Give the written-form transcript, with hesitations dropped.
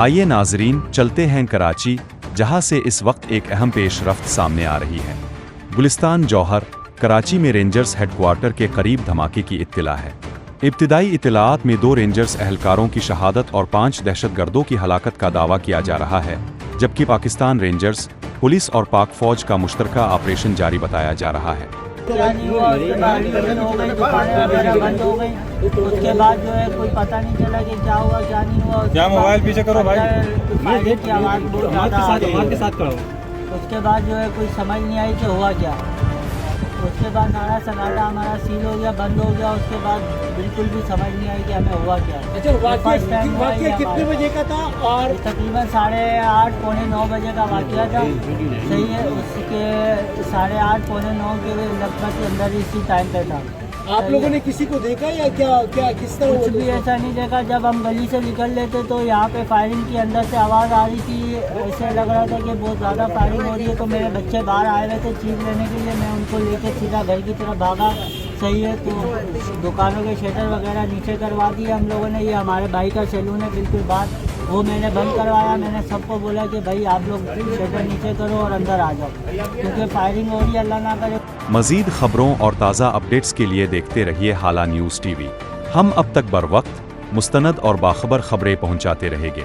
आइए नाजरीन, चलते हैं कराची, जहां से इस वक्त एक अहम पेशरफ्त सामने आ रही है। गुलिस्तान जौहर, कराची में रेंजर्स हेडक्वार्टर के करीब धमाके की इत्तिला है। इब्तिदाई इत्तलाआत में 2 रेंजर्स एहलकारों की शहादत और 5 दहशतगर्दों की हलाकत का दावा किया जा रहा है, जबकि पाकिस्तान रेंजर्स, पुलिस और पाक फौज का मुश्तरका ऑपरेशन जारी बताया जा रहा है। उसके बाद जो है कोई पता नहीं चला कि क्या हुआ क्या नहीं हुआ। क्या मोबाइल पीछे करो भाई, की आवाज़ बहुत ज़्यादा। उसके बाद जो है कोई समझ नहीं आई कि हुआ क्या। उसके बाद नारा सन्नाटा हमारा सील हो गया, बंद हो गया। उसके बाद बिल्कुल भी समझ नहीं आई कि हमें हुआ क्या। वाक़या कितने बजे का था? और तकरीबन 8:30 पौने 9 बजे का वाक़या था। सही है, उसके 8:30 पौने 9 के लगभग के अंदर इसी टाइम पे था। आप लोगों ने किसी को देखा या क्या किस तरह? कुछ भी ऐसा नहीं देखा। जब हम गली से निकल लेते तो यहाँ पे फायरिंग की अंदर से आवाज़ आ रही थी। ऐसे लग रहा था कि बहुत ज़्यादा फायरिंग हो रही है। तो मेरे बच्चे बाहर आए हुए थे चीज़ लेने के लिए। मैं उनको लेकर सीधा घर की तरफ भागा। सही है, तो दुकानों के शटर वगैरह नीचे करवा दिए हम लोगों ने। ये हमारे भाई का सैलून है बिल्कुल बात, वो मैंने बंद करवाया। मैंने सबको बोला कि भाई आप लोग शटर नीचे करो और अंदर आ जाओ, क्योंकि फायरिंग हो रही है, अल्लाह ना करे। मज़ीद खबरों और ताज़ा अपडेट्स के लिए देखते रहिए हाला न्यूज़ टीवी। हम अब तक बर वक्त मुस्तनद और बाखबर खबरें पहुंचाते रहेंगे।